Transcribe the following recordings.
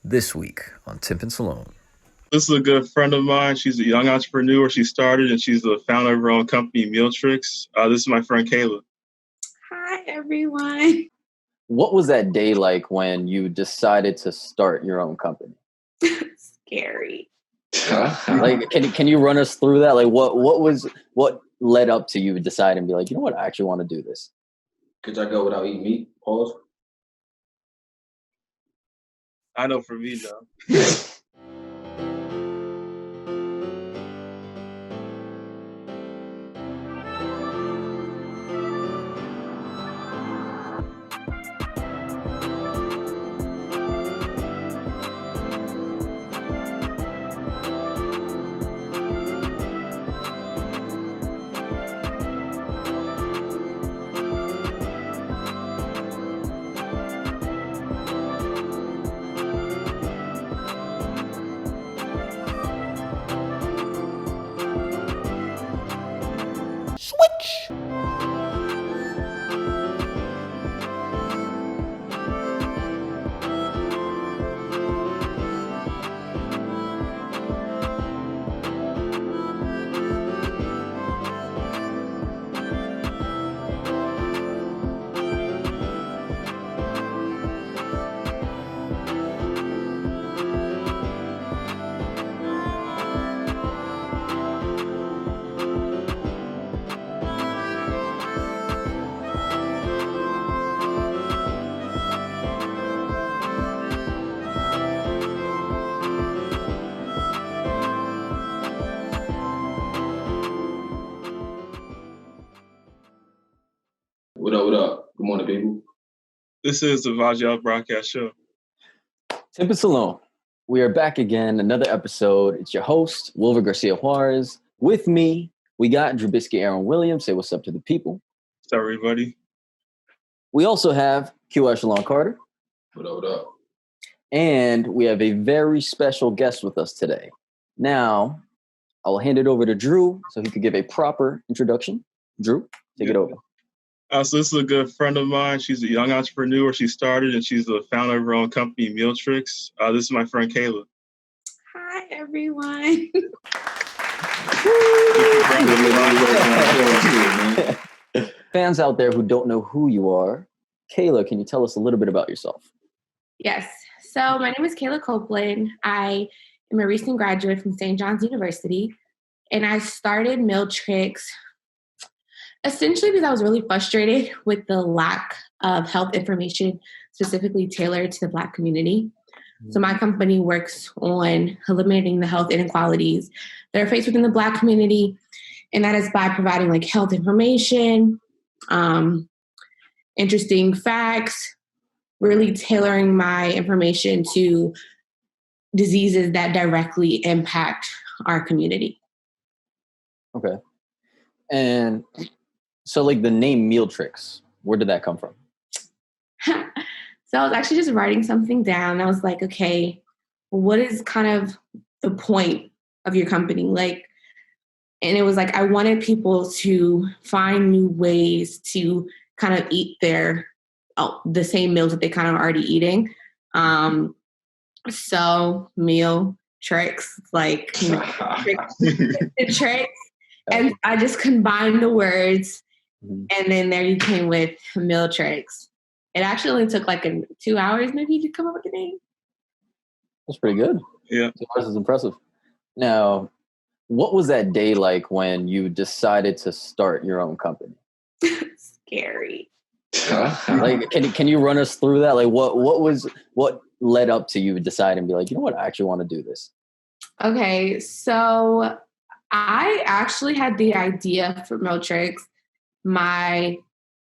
This week on Timpin Salone. This is a good friend of mine. She's a young entrepreneur. She started and she's the founder of her own company, Mealtrics. This is my friend Kayla. Hi, everyone. What was that day like when you decided to start your own company? Scary. Like, can you run us through that? Like, what led up to you deciding and be like, you know what, I actually want to do this? Could y'all go without eating meat? Pause. I know for me, though. What up, what up? Good morning, people. This is the Vaugiotto broadcast show. Timpin Salone. We are back again, another episode. It's your host, Wilver Garcia Juarez. With me, we got Drubisky Aaron Williams. Say what's up to the people. What's up, everybody? We also have Q Echelon Carter. What up, what up? And we have a very special guest with us today. Now, I will hand it over to Drew so he could give a proper introduction. Drew, take it over. So this is a good friend of mine. She's a young entrepreneur. She started and she's the founder of her own company, Mealtrics. This is my friend Kayla. Hi, everyone. Fans out there who don't know who you are, Kayla, can you tell us a little bit about yourself? Yes. So my name is Kayla Copeland. I am a recent graduate from St. John's University, and I started Mealtrics essentially because I was really frustrated with the lack of health information specifically tailored to the Black community. So my company works on eliminating the health inequalities that are faced within the Black community, and that is by providing like health information, interesting facts, really tailoring my information to diseases that directly impact our community. Okay. And so like the name Mealtrics, where did that come from? So I was actually just writing something down. I was like, okay, what is kind of the point of your company? Like, and it was like, I wanted people to find new ways to kind of eat the same meals that they kind of already eating. So meal tricks, like, you know, tricks. And I just combined the words, and then there you came with Mealtrics. It actually only took like 2 hours maybe to come up with the name. That's pretty good. Yeah. 2 hours is impressive. Now, what was that day like when you decided to start your own company? Scary. Like, can you run us through that? Like, what led up to you deciding and be like, you know what, I actually want to do this? Okay, so I actually had the idea for Mealtrics my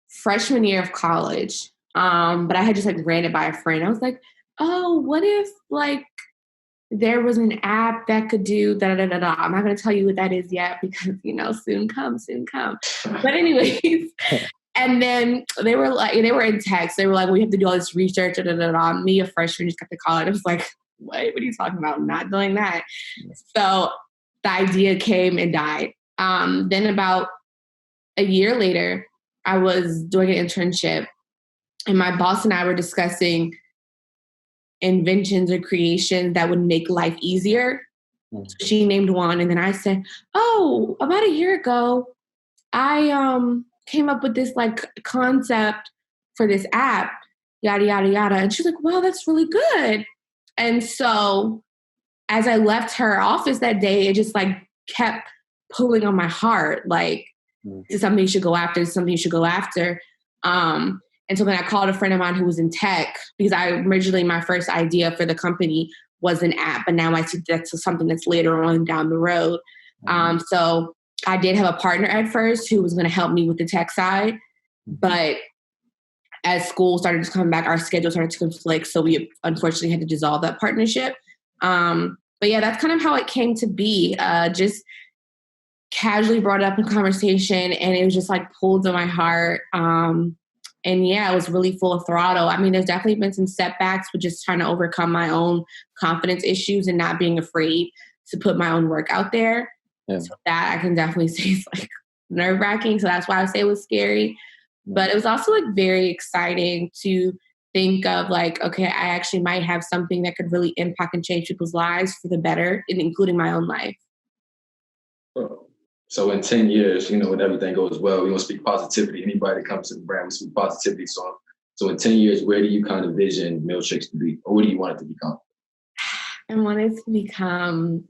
freshman year of college. But I had just like ran it by a friend. I was like, oh, what if like there was an app that could do da da da da. I'm not going to tell you what that is yet because, you know, soon come. But anyways, and then they were in text. They were like, we have to do all this research. Da da da da. Me, a freshman, just got to college. I was like, what are you talking about? I'm not doing that. So the idea came and died. Then about a year later, I was doing an internship, and my boss and I were discussing inventions or creations that would make life easier. So she named one, and then I said, "Oh, about a year ago, I came up with this like concept for this app, yada yada yada." And she's like, "Wow, that's really good." And so, as I left her office that day, it just like kept pulling on my heart, like, "This is something you should go after. This is something you should go after." And so then I called a friend of mine who was in tech, because originally my first idea for the company was an app, but now I see that's something that's later on down the road. So I did have a partner at first who was going to help me with the tech side, but as school started to come back, our schedule started to conflict, so we unfortunately had to dissolve that partnership. But yeah, that's kind of how it came to be. Just casually brought up in conversation, and it was just like pulled to my heart. And yeah, it was really full throttle. I mean, there's definitely been some setbacks with just trying to overcome my own confidence issues and not being afraid to put my own work out there. Yeah. So that I can definitely say is like nerve-wracking. So that's why I say it was scary. But it was also like very exciting to think of like, okay, I actually might have something that could really impact and change people's lives for the better, and including my own life. So in 10 years, when everything goes well, we want to speak positivity. Anybody that comes to the brand, we speak positivity. So in 10 years, where do you kind of vision Mealtrics to be? Or what do you want it to become? I want it to become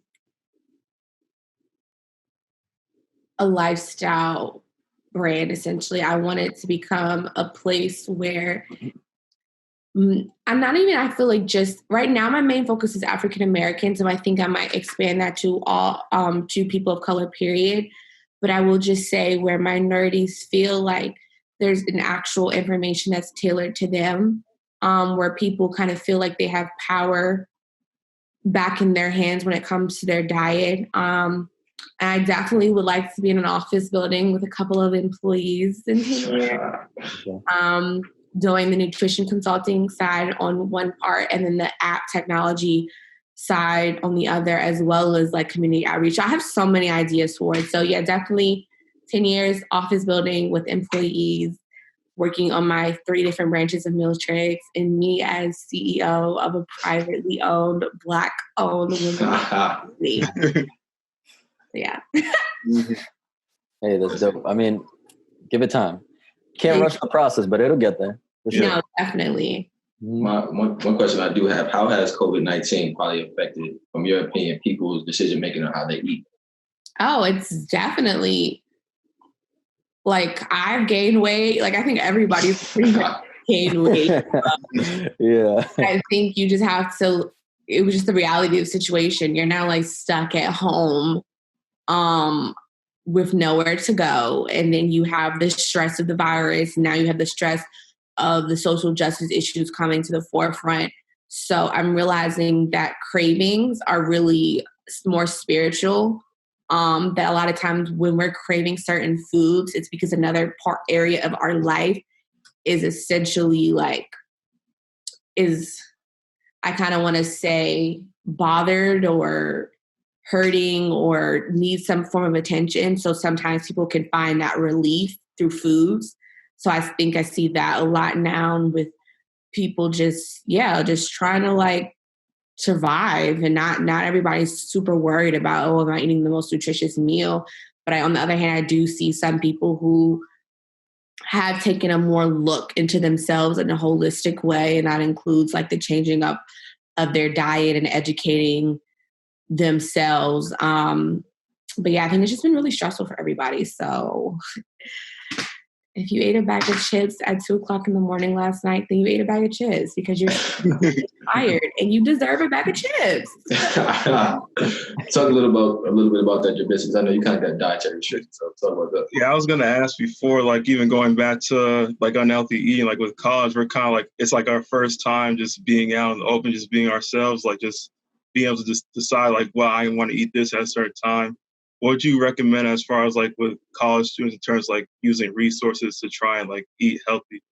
a lifestyle brand, essentially. I want it to become a place where I feel like just right now my main focus is African Americans, and I think I might expand that to all to people of color, period. But I will just say where minorities feel like there's an actual information that's tailored to them, where people kind of feel like they have power back in their hands when it comes to their diet. And I definitely would like to be in an office building with a couple of employees in here. Doing the nutrition consulting side on one part, and then the app technology side on the other, as well as like community outreach. I have so many ideas for it. So yeah, definitely 10 years office building with employees, working on my 3 different branches of Mealtrics, and me as CEO of a privately owned, Black-owned women's company. Yeah. Hey, that's dope. I mean, give it time. Can't rush the process, but it'll get there. For sure. No, definitely. One question I do have: how has COVID-19 probably affected, from your opinion, people's decision making on how they eat? Oh, it's definitely like I've gained weight. Like I think everybody's pretty much gained weight. Yeah. I think you just have to. It was just the reality of the situation. You're now like stuck at home, with nowhere to go, and then you have the stress of the virus. Now you have the stress of the social justice issues coming to the forefront. So I'm realizing that cravings are really more spiritual. That a lot of times when we're craving certain foods, it's because another area of our life is essentially I kind of want to say bothered or hurting or need some form of attention. So sometimes people can find that relief through foods. So I think I see that a lot now with people just trying to like survive, and not everybody's super worried about, oh, am I eating the most nutritious meal? But on the other hand, I do see some people who have taken a more look into themselves in a holistic way. And that includes like the changing up of their diet and educating themselves. But yeah, I think it's just been really stressful for everybody. So if you ate a bag of chips at 2:00 in the morning last night, then you ate a bag of chips because you're tired and you deserve a bag of chips. Talk a little bit about that, your business. I know you kind of got dietary restrictions, so talk about that. Yeah, I was gonna ask before, like even going back to like unhealthy eating, like with college, we're kind of like, it's like our first time just being out in the open, just being ourselves, like just being able to just decide like, well, I want to eat this at a certain time. What would you recommend as far as like with college students in terms of like using resources to try and like eat healthy?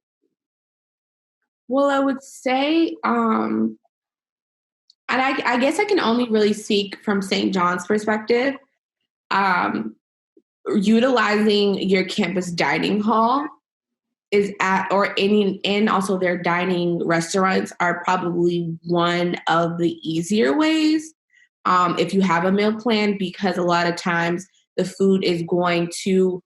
Well, I would say, and I guess I can only really speak from St. John's perspective, utilizing your campus dining hall is at, or any, and also their dining restaurants are probably one of the easier ways if you have a meal plan, because a lot of times the food is going to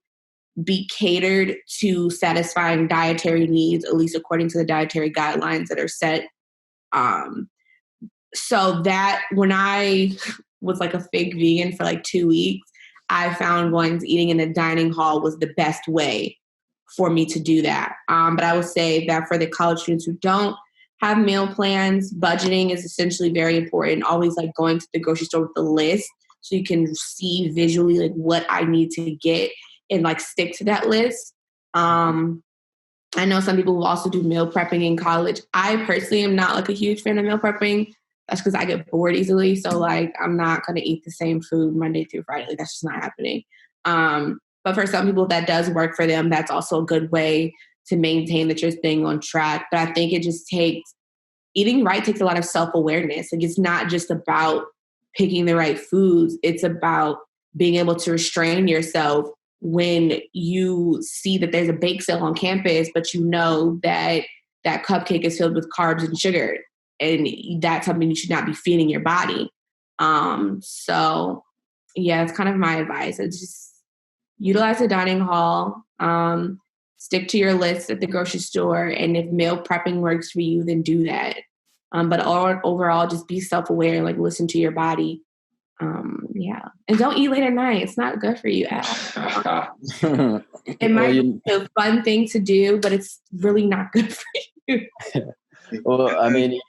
be catered to satisfying dietary needs, at least according to the dietary guidelines that are set. So that when I was like a fake vegan for like 2 weeks, I found going to eating in a dining hall was the best way for me to do that. But I would say that for the college students who don't have meal plans, budgeting is essentially very important. Always like going to the grocery store with the list so you can see visually like what I need to get and like stick to that list. I know some people will also do meal prepping in college. I personally am not like a huge fan of meal prepping. That's because I get bored easily. So like I'm not going to eat the same food Monday through Friday. Like, that's just not happening. But for some people that does work for them, that's also a good way to maintain that you're staying on track. But I think it just eating right takes a lot of self-awareness. Like it's not just about picking the right foods. It's about being able to restrain yourself when you see that there's a bake sale on campus, but you know that that cupcake is filled with carbs and sugar, and that's something you should not be feeding your body. So yeah, that's kind of my advice. It's just utilize the dining hall, stick to your list at the grocery store, and if meal prepping works for you, then do that. But overall, just be self-aware, like listen to your body. Yeah. And don't eat late at night. It's not good for you at all. It might be a fun thing to do, but it's really not good for you. Well, I mean,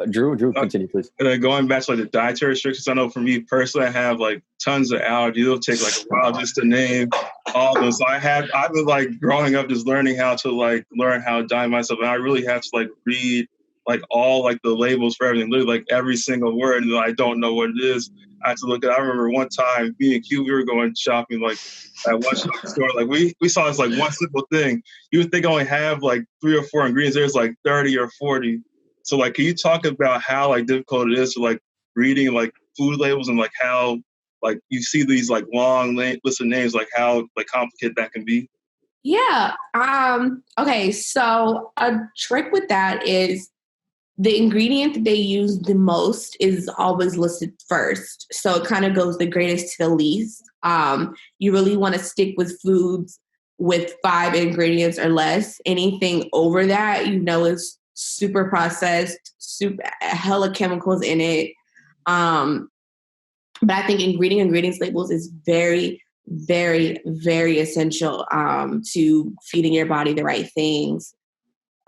Drew, continue, please. And then going back to like the dietary restrictions, I know for me personally, I have like tons of allergies. It'll take like a while just to name all of them. So I've been like growing up just learning how to diet myself. And I really have to like read like all like the labels for everything, literally like every single word. And I don't know what it is. I have to look at. I remember one time, me and Q, we were going shopping like at one shopping store. Like we saw this like one simple thing. You would think I only have like 3 or 4 ingredients. There's like 30 or 40. So like, can you talk about how like difficult it is to like reading like food labels and like how like you see these like long list of names, like how like complicated that can be? Yeah. Okay. So a trick with that is the ingredient that they use the most is always listed first. So it kind of goes the greatest to the least. You really want to stick with foods with 5 ingredients or less. Anything over that, is super processed, hella chemicals in it. But I think ingredients labels is very, very, very essential to feeding your body the right things.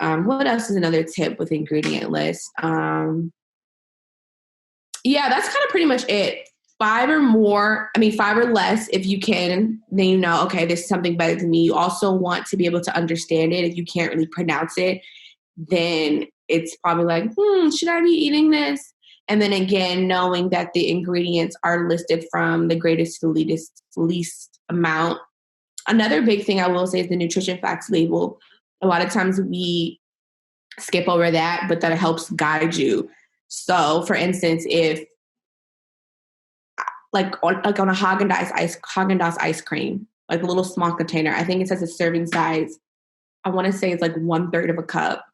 What else is another tip with ingredient list? Yeah, that's kind of pretty much it. 5 or less if you can, then okay, this is something better than me. You also want to be able to understand it. If you can't really pronounce it, then it's probably like, should I be eating this? And then again, knowing that the ingredients are listed from the greatest to the least amount. Another big thing I will say is the nutrition facts label. A lot of times we skip over that, but that helps guide you. So for instance, if like on a Haagen-Dazs ice cream, like a little small container, I think it says a serving size, I want to say it's like 1/3 of a cup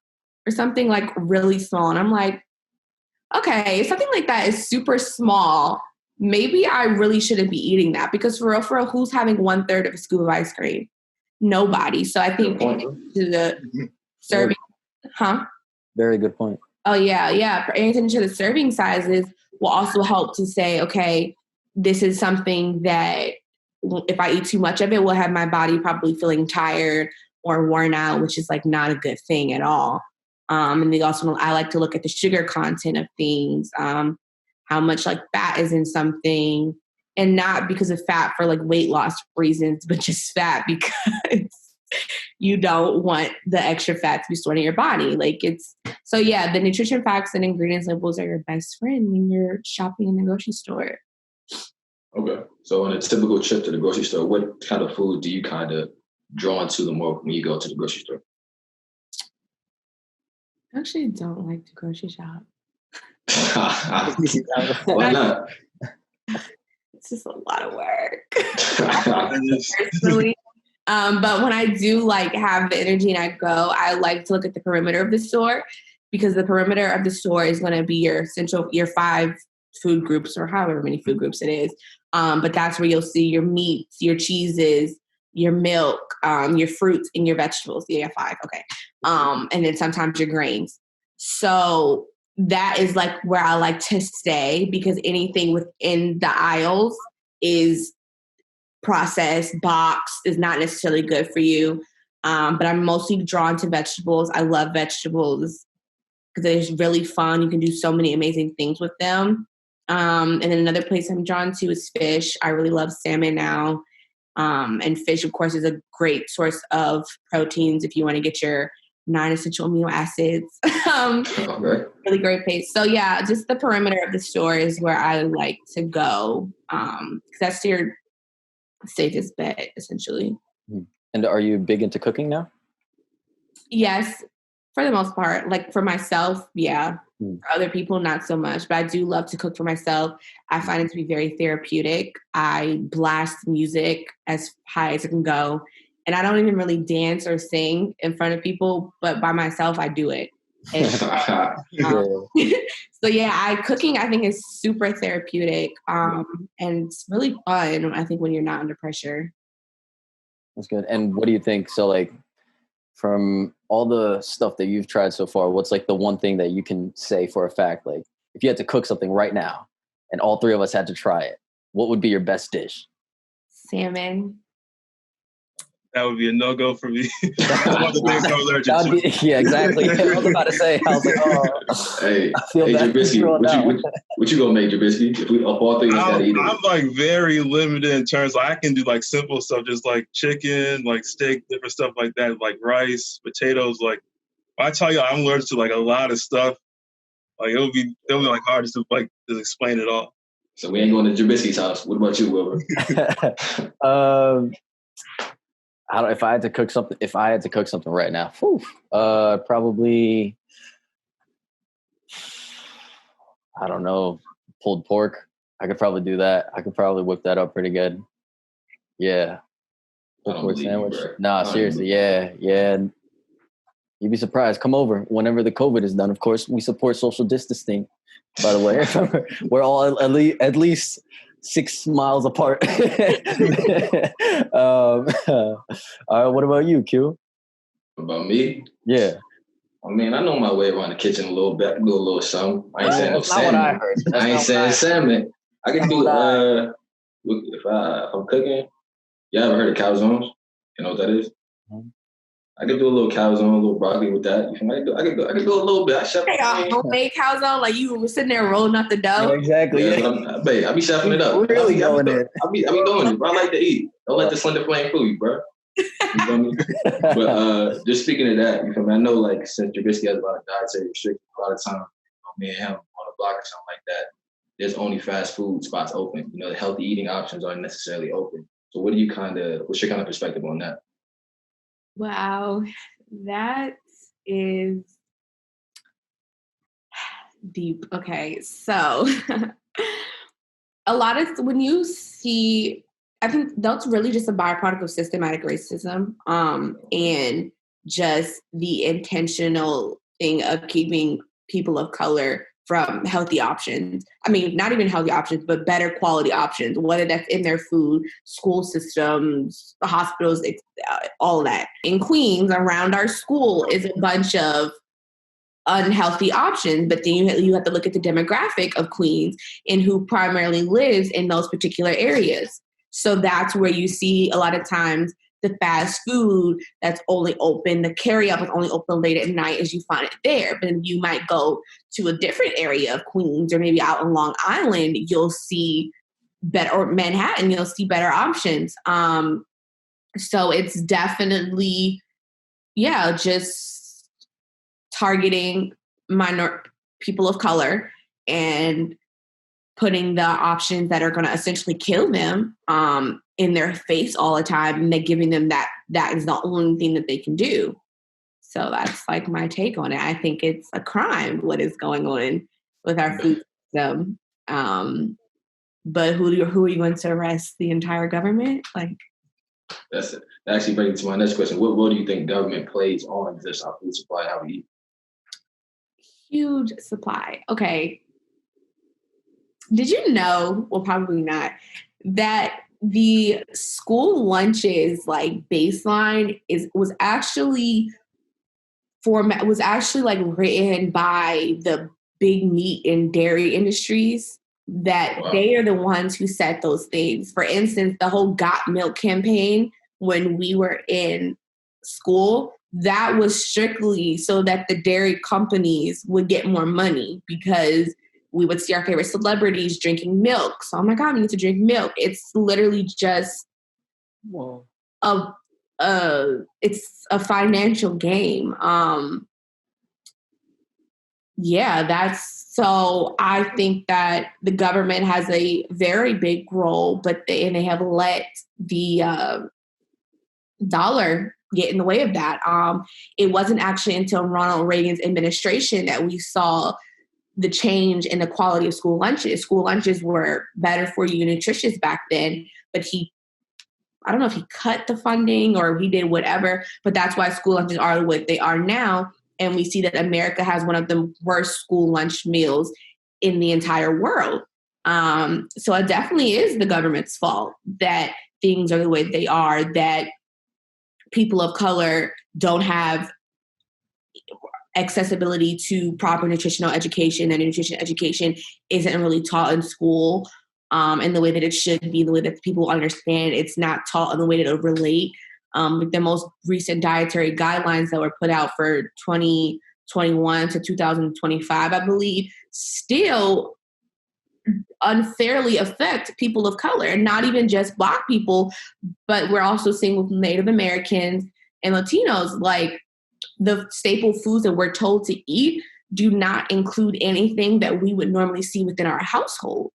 or something like really small. And I'm like, okay, if something like that is super small, maybe I really shouldn't be eating that, because for real, who's having 1/3 of a scoop of ice cream? Nobody. So I think to the serving, Very good point. Oh yeah. Paying attention to the serving sizes will also help to say, okay, this is something that if I eat too much of it, will have my body probably feeling tired or worn out, which is like not a good thing at all. And they also, I like to look at the sugar content of things, how much like fat is in something, and not because of fat for like weight loss reasons, but just fat because you don't want the extra fat to be stored in your body. So yeah, the nutrition facts and ingredients labels are your best friend when you're shopping in the grocery store. Okay. So on a typical trip to the grocery store, what kind of food do you kind of drawn to the more when you go to the grocery store? I actually don't like to grocery shop. Why not? It's just a lot of work. Personally, But when I do like have the energy and I go, I like to look at the perimeter of the store, because the perimeter of the store is going to be your 5 food groups, or however many food groups it is. But that's where you'll see your meats, your cheeses, your milk, your fruits, and your vegetables. Yeah, 5. Okay. And then sometimes your grains. So that is like where I like to stay, because anything within the aisles is processed, boxed, is not necessarily good for you. But I'm mostly drawn to vegetables. I love vegetables because it's really fun. You can do so many amazing things with them. And then another place I'm drawn to is fish. I really love salmon now. And fish, of course, is a great source of proteins if you want to get your 9 essential amino acids. Really great place. So yeah, just the perimeter of the store is where I like to go. Because that's your safest bet, essentially. And are you big into cooking now? Yes, for the most part. Like for myself, yeah. For other people, not so much. But I do love to cook for myself. I find it to be very therapeutic. I blast music as high as it can go. And I don't even really dance or sing in front of people, but by myself, I do it. And, so yeah, cooking I think is super therapeutic. And it's really fun, I think, when you're not under pressure. That's good. And what do you think? So like, from all the stuff that you've tried so far, what's like the one thing that you can say for a fact? Like, if you had to cook something right now and all 3 of us had to try it, what would be your best dish? Salmon. That would be a no-go for me. One of the things I'm allergic to. Yeah, exactly. I was about to say, I was like, oh. Hey, Jabisky, what you gonna make, Jabisky? If we up all things, gotta eat it. I'm like very limited in terms. I can do like simple stuff, just like chicken, like steak, different stuff like that, like rice, potatoes. Like I tell you, I'm allergic to like a lot of stuff. Like it'll be like hard to like to explain it all. So we ain't going to Jabisky's house. What about you, Wilbur? If I had to cook something right now, probably, I don't know, pulled pork. I could probably do that. I could probably whip that up pretty good. Yeah. Pulled pork sandwich. Nah, seriously. Yeah. You'd be surprised. Come over whenever the COVID is done. Of course, we support social distancing, by the way. We're all at least 6 miles apart. All right, what about you, Q? About me? Yeah. I mean, I know my way around the kitchen a little bit. I can do a little something. I ain't saying no salmon. That's not what I heard. I ain't saying salmon. I can do, if I'm cooking, you ever heard of calzones? You know what that is? Mm-hmm. I could do a little calzone, a little broccoli with that. I can do a little bit. I chef. Homemade calzone, like you were sitting there rolling up the dough. Yeah, exactly. Yeah, I be chefing it up. Really going in. I be doing it, bro. I like to eat. Don't let the slender flame fool you, bro. You feel me? But just speaking of that, you feel me? I know, like, since Trubisky has a lot of dietary restrictions, a lot of time, me and him on a block or something like that, there's only fast food spots open. You know, the healthy eating options aren't necessarily open. So what's your kind of perspective on that? Wow, that is deep. Okay, so a lot of when you see, I think that's really just a byproduct of systematic racism, and just the intentional thing of keeping people of color from healthy options. I mean, not even healthy options, but better quality options, whether that's in their food, school systems, hospitals, all of that. In Queens, around our school is a bunch of unhealthy options, but then you have to look at the demographic of Queens and who primarily lives in those particular areas. So that's where you see a lot of times the fast food that's only open, the carry-out is only open late at night as you find it there. But then you might go to a different area of Queens or maybe out on Long Island, you'll see better, or Manhattan, you'll see better options. So it's definitely, just targeting people of color and putting the options that are going to essentially kill them in their face all the time, and they're giving them that is the only thing that they can do. So that's like my take on it. I think it's a crime what is going on with our food system. But who are you going to arrest? The entire government? Like, That's it. That actually brings me to my next question. What role do you think government plays on this, our food supply, how we eat? Huge supply. Okay. Did you know, well, probably not, that the school lunches like baseline was actually like written by the big meat and dairy industries, that they are the ones who set those things. For instance, the whole Got Milk campaign when we were in school, that was strictly so that the dairy companies would get more money, because we would see our favorite celebrities drinking milk. So, oh my God, we need to drink milk. It's literally just it's a financial game. So I think that the government has a very big role, but they have let the dollar get in the way of that. It wasn't actually until Ronald Reagan's administration that we saw the change in the quality of school lunches. School lunches were better for you, nutritious back then, but I don't know if he cut the funding or he did whatever, but that's why school lunches are what they are now. And we see that America has one of the worst school lunch meals in the entire world. So it definitely is the government's fault that things are the way they are, that people of color don't have accessibility to proper nutritional education, and nutrition education isn't really taught in school in the way that it should be, the way that people understand. It's not taught in the way that it relate. The most recent dietary guidelines that were put out for 2021 to 2025, I believe, still unfairly affect people of color, and not even just Black people, but we're also seeing with Native Americans and Latinos, like the staple foods that we're told to eat do not include anything that we would normally see within our household.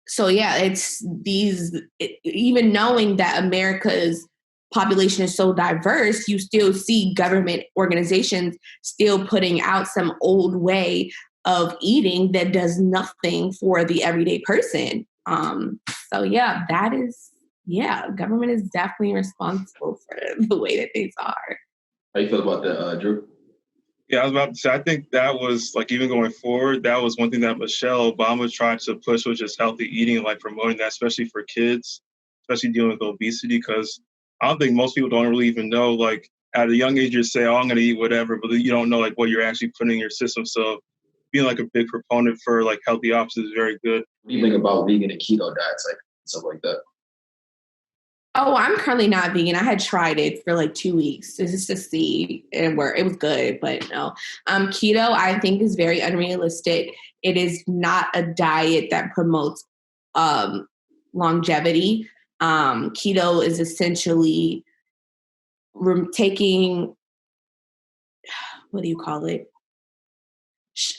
So yeah, it's even knowing that America's population is so diverse, you still see government organizations still putting out some old way of eating that does nothing for the everyday person. So yeah, government is definitely responsible for the way that things are. How you feel about that, Drew? Yeah, I was about to say, I think that was, like, even going forward, that was one thing that Michelle Obama tried to push, which is healthy eating, like promoting that, especially for kids, especially dealing with obesity, because I don't think most people don't really even know, like, at a young age, you say, oh, I'm going to eat whatever, but you don't know, like, what you're actually putting in your system. So being, like, a big proponent for, like, healthy options is very good. What do you think about vegan and keto diets, like, stuff like that? Oh, I'm currently not vegan. I had tried it for like 2 weeks just to see and where it was good, but no. Keto, I think, is very unrealistic. It is not a diet that promotes longevity. Keto is essentially taking, what do you call it?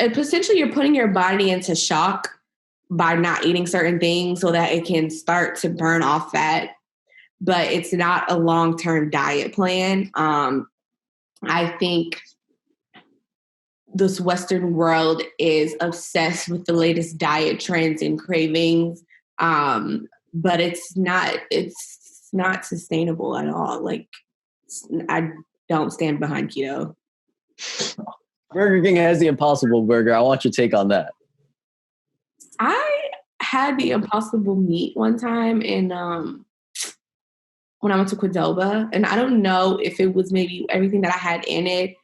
Essentially, you're putting your body into shock by not eating certain things so that it can start to burn off fat. But it's not a long-term diet plan. I think this Western world is obsessed with the latest diet trends and cravings, but it's not sustainable at all. Like, I don't stand behind keto. Burger King has the Impossible Burger. I want your take on that. I had the Impossible meat one time when I went to Qdoba, and I don't know if it was maybe everything that I had in it,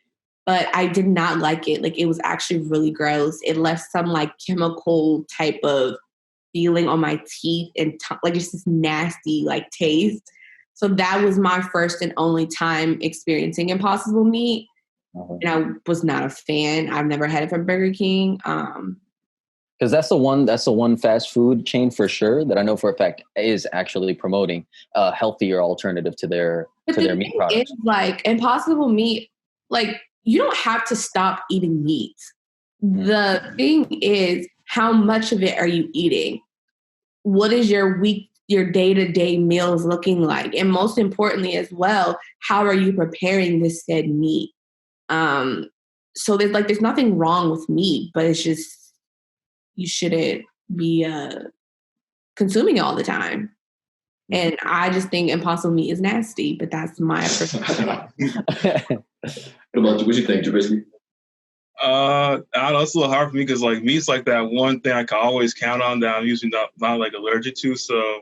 but I did not like it. Like, it was actually really gross. It left some like chemical type of feeling on my teeth and like just this nasty like taste. So that was my first and only time experiencing Impossible meat, and I was not a fan. I've never had it from Burger King. Because that's the one fast food chain for sure that I know for a fact is actually promoting a healthier alternative to their meat products. It's like Impossible meat, like, you don't have to stop eating meat. The thing is, how much of it are you eating? What is your day-to-day meals looking like? And most importantly as well, how are you preparing this said meat? So there's nothing wrong with meat, but it's just, you shouldn't be consuming it all the time. And I just think impossible meat is nasty, but that's my perspective. What about you? What you think, Trubisky? I don't know, it's a little hard for me because like meat's like that one thing I can always count on that I'm usually not like allergic to. So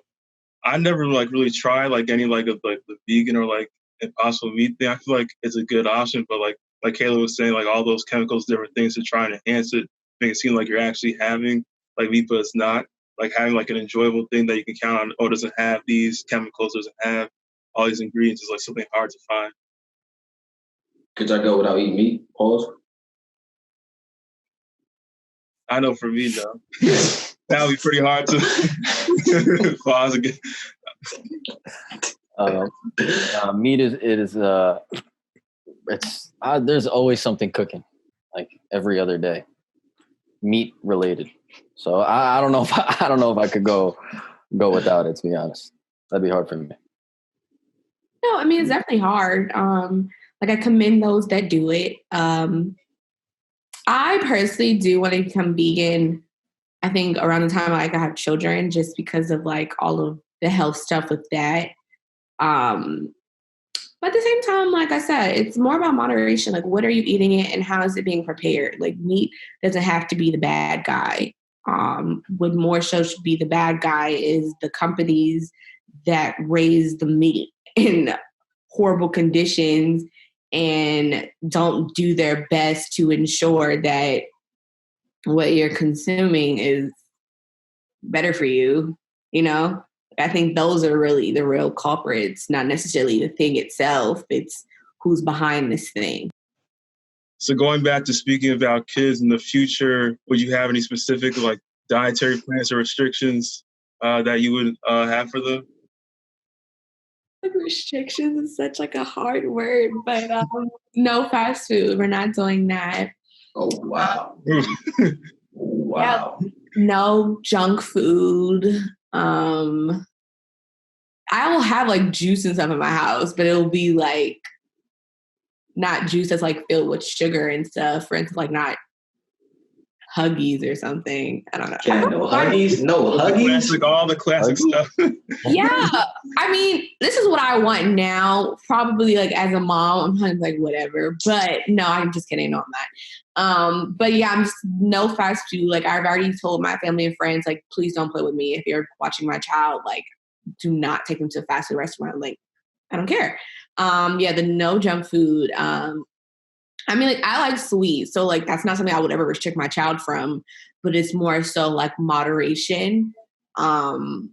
I never like really tried like any like of like the vegan or like impossible meat thing. I feel like it's a good option, but like Kayla was saying, like all those chemicals, different things to try and enhance it, make it seem like you're actually having like meat, but it's not. Like having like an enjoyable thing that you can count on. Oh, doesn't have these chemicals, doesn't have all these ingredients. Is like something hard to find. Could y'all go without eating meat? Pause. I know for me, though, that would be pretty hard to pause again. Meat there's always something cooking, like every other day, meat related. So I don't know if I could go without it, to be honest. That'd be hard for me. No, I mean, it's definitely hard. Like I commend those that do it. I personally do want to become vegan. I think around the time like I have children, just because of like all of the health stuff with that. But at the same time, like I said, it's more about moderation. Like, what are you eating it, and how is it being prepared? Like, meat doesn't have to be the bad guy. What more so should be the bad guy is the companies that raise the meat in horrible conditions and don't do their best to ensure that what you're consuming is better for you. You know, I think those are really the real culprits, not necessarily the thing itself. It's who's behind this thing. So going back to speaking about kids in the future, would you have any specific like dietary plans or restrictions that you would have for them? Restrictions is such like a hard word, but no fast food. We're not doing that. Oh, wow. Wow. Yeah, no junk food. I will have like juice and stuff in my house, but it'll be like not juice that's like filled with sugar and stuff. For instance, like not Huggies or something. I don't know. Yeah, no Huggies? No Huggies? Like all the classic stuff. Yeah. I mean, this is what I want now. Probably like as a mom, I'm kind of like whatever. But no, I'm just kidding on that. But yeah, I'm just no fast food. Like I've already told my family and friends, like, please don't play with me. If you're watching my child, like, do not take them to a fast food restaurant. Like, I don't care. Yeah, the no junk food. I mean, like, I like sweets, so, like, that's not something I would ever restrict my child from, but it's more so, like, moderation. I'm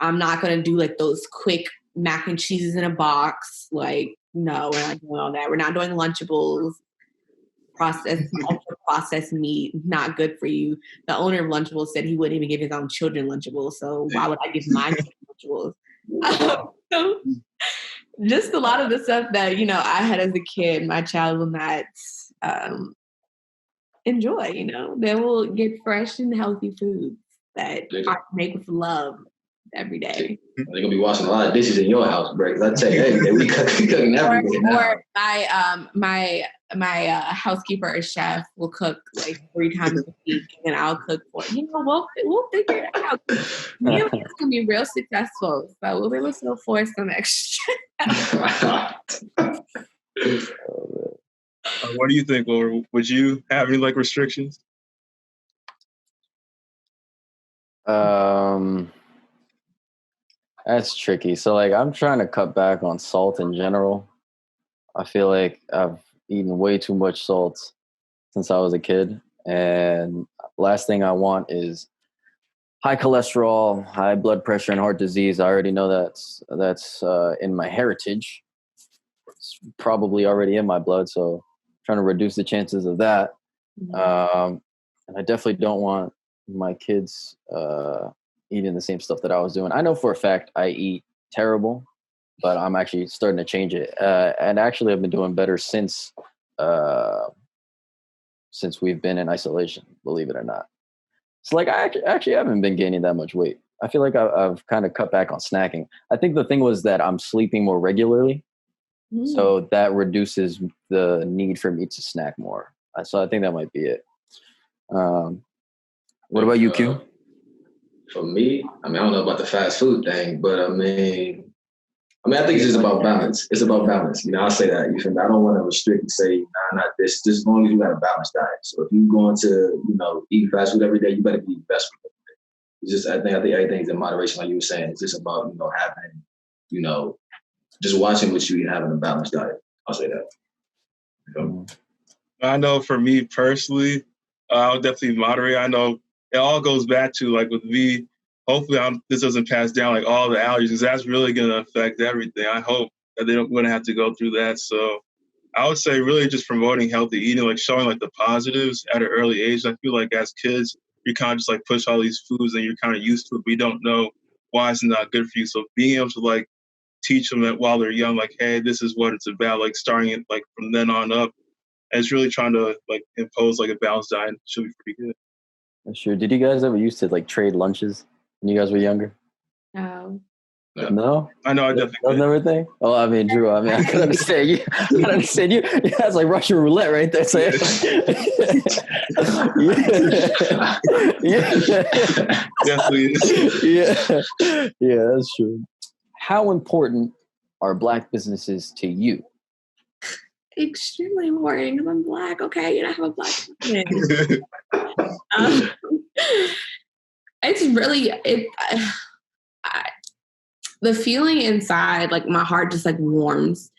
not going to do, like, those quick mac and cheeses in a box. Like, no, we're not doing all that. We're not doing Lunchables. Ultra-processed meat, not good for you. The owner of Lunchables said he wouldn't even give his own children Lunchables, so why would I give my Lunchables? So, just a lot of the stuff that, you know, I had as a kid, my child will not enjoy, you know. They will get fresh and healthy foods that I make with love every day. They're going to be washing a lot of dishes in your house, bro. Because I tell you, hey, we cooking everything now. Or my housekeeper or chef will cook like 3 times a week, and I'll cook for it. You know, we'll figure it out. You know, it's gonna be real successful, so we'll be able to afford some extra. What do you think, Laura? Would you have any like restrictions? That's tricky. So like I'm trying to cut back on salt in general. I feel like I've eaten way too much salt since I was a kid. And last thing I want is high cholesterol, high blood pressure, and heart disease. I already know that's in my heritage. It's probably already in my blood. So trying to reduce the chances of that. And I definitely don't want my kids eating the same stuff that I was doing. I know for a fact I eat terrible, but I'm actually starting to change it. And actually I've been doing better since we've been in isolation, believe it or not. So like I actually haven't been gaining that much weight. I feel like I've kind of cut back on snacking. I think the thing was that I'm sleeping more regularly. So that reduces the need for me to snack more. So I think that might be it. What about you, Q? For me, I don't know about the fast food thing, but I think it's just about balance. It's about balance. I'll say that. You feel me? I don't want to restrict and say, nah, not this. Just as long as you got a balanced diet. So if you're going to, eat fast food every day, you better be eating fast food every day. It's just, I think everything's in moderation, like you were saying. It's just about, having, just watching what you eat, having a balanced diet. I'll say that. I know for me personally, I'll definitely moderate. I know it all goes back to, like, with me, hopefully this doesn't pass down, like, all the allergies, because that's really going to affect everything. I hope that they don't going to have to go through that. So I would say really just promoting healthy eating, like showing, like, the positives at an early age. I feel like as kids, you kind of just, like, push all these foods and you're kind of used to it, but you don't know why it's not good for you. So being able to, like, teach them that while they're young, like, hey, this is what it's about, like, starting it, like, from then on up. And it's really trying to, like, impose, like, a balanced diet. Should be pretty good. Sure. Did you guys ever used to, like, trade lunches when you guys were younger? No. No? I know, I definitely That was never a thing? Oh, Drew, I can understand you. I can understand you. That's like Russian roulette right there. So, yeah. Definitely is. Yeah, that's true. How important are Black businesses to you? Extremely important because I'm Black. Okay, and I have a Black business. It's really the feeling inside, like my heart just like warms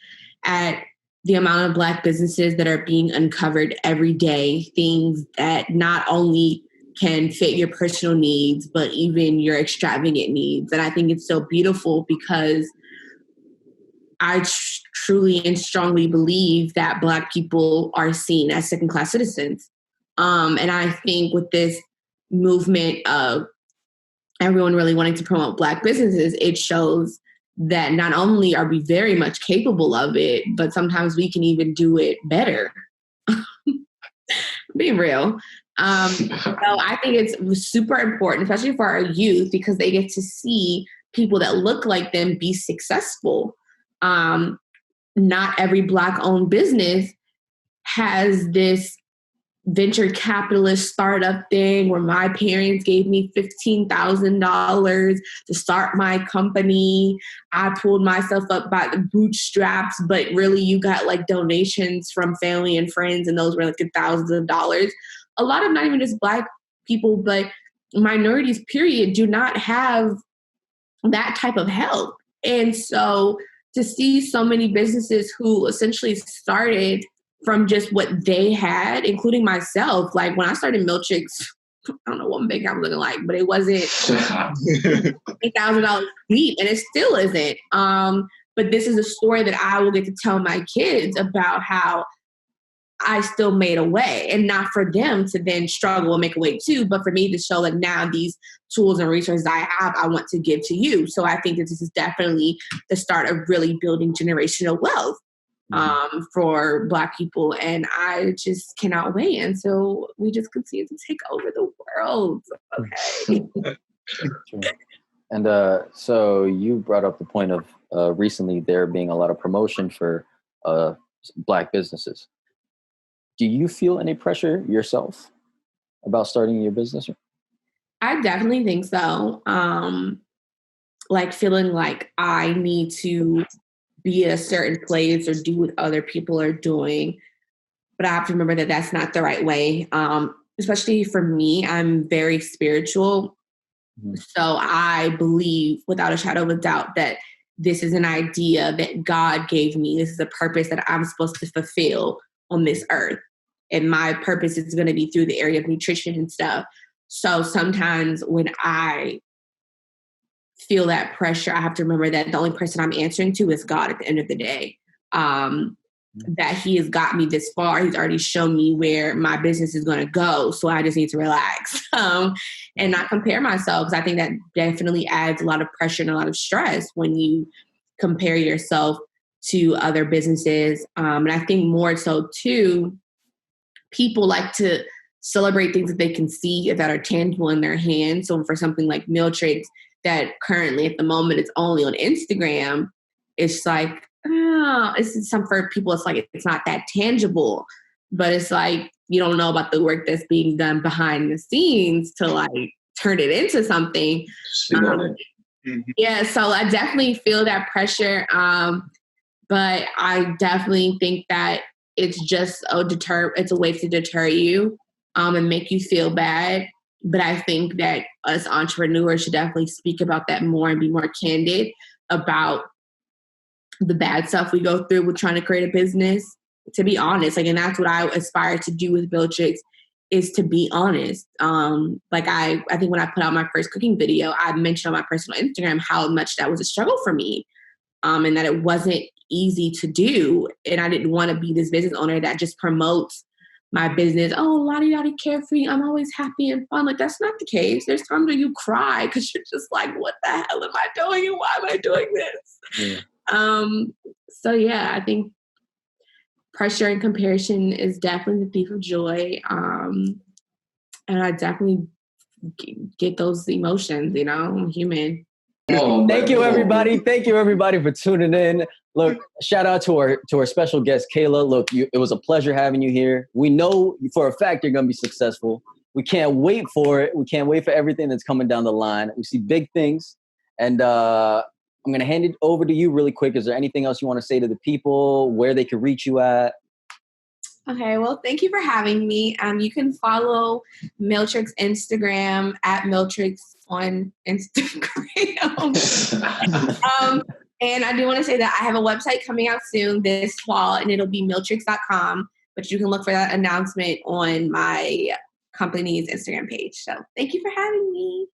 at the amount of Black businesses that are being uncovered every day. Things that not only can fit your personal needs, but even your extravagant needs. And I think it's so beautiful because I truly and strongly believe that Black people are seen as second-class citizens. And I think with this movement of everyone really wanting to promote Black businesses, it shows that not only are we very much capable of it, but sometimes we can even do it better. Being real. So I think it's super important, especially for our youth, because they get to see people that look like them be successful. Not every Black-owned business has this venture capitalist startup thing where my parents gave me $15,000 to start my company. I pulled myself up by the bootstraps, but really you got like donations from family and friends, and those were like thousands of dollars. A lot of not even just Black people, but minorities, period, do not have that type of help. And so to see so many businesses who essentially started from just what they had, including myself. Like when I started Mealtrics, I don't know what bank account was looking like, but it wasn't $8,000 deep, and it still isn't. But this is a story that I will get to tell my kids about how I still made a way, and not for them to then struggle and make a way too, but for me to show that now these tools and resources I have, I want to give to you. So I think that this is definitely the start of really building generational wealth for Black people. And I just cannot wait until we just continue to take over the world. Okay. And so you brought up the point of recently there being a lot of promotion for Black businesses. Do you feel any pressure yourself about starting your business? I definitely think so. Like feeling like I need to be at a certain place or do what other people are doing. But I have to remember that that's not the right way. Especially for me, I'm very spiritual. Mm-hmm. So I believe without a shadow of a doubt that this is an idea that God gave me. This is a purpose that I'm supposed to fulfill on this earth. And my purpose is going to be through the area of nutrition and stuff. So sometimes when I feel that pressure, I have to remember that the only person I'm answering to is God at the end of the day. That he has got me this far. He's already shown me where my business is going to go. So I just need to relax and not compare myself. Because I think that definitely adds a lot of pressure and a lot of stress when you compare yourself to other businesses. And I think more so too, people like to celebrate things that they can see that are tangible in their hands. So for something like Mealtrics that currently at the moment it's only on Instagram, it's like, it's some for people, it's like, it's not that tangible, but it's like, you don't know about the work that's being done behind the scenes to like turn it into something. Speak on it. Yeah, so I definitely feel that pressure. But I definitely think that it's just it's a way to deter you and make you feel bad. But I think that us entrepreneurs should definitely speak about that more and be more candid about the bad stuff we go through with trying to create a business, to be honest. Like, and that's what I aspire to do with Mealtrics, is to be honest. Like I think when I put out my first cooking video, I mentioned on my personal Instagram how much that was a struggle for me, and that it wasn't easy to do. And I didn't want to be this business owner that just promotes my business. Oh, lottie carefree, I'm always happy and fun. Like, that's not the case. There's times where you cry because you're just like, what the hell am I doing and why am I doing this? Yeah. So yeah, I think pressure and comparison is definitely the thief of joy. And I definitely get those emotions, I'm human. Thank you, everybody. Thank you, everybody, for tuning in. Look, shout out to our special guest, Kayla. Look, it was a pleasure having you here. We know for a fact you're going to be successful. We can't wait for it. We can't wait for everything that's coming down the line. We see big things. And I'm going to hand it over to you really quick. Is there anything else you want to say to the people, where they can reach you at? Okay, well, thank you for having me. You can follow Mealtrics Instagram at Mealtrics on Instagram. And I do want to say that I have a website coming out soon this fall, and it'll be mealtrics.com. But you can look for that announcement on my company's Instagram page. So thank you for having me.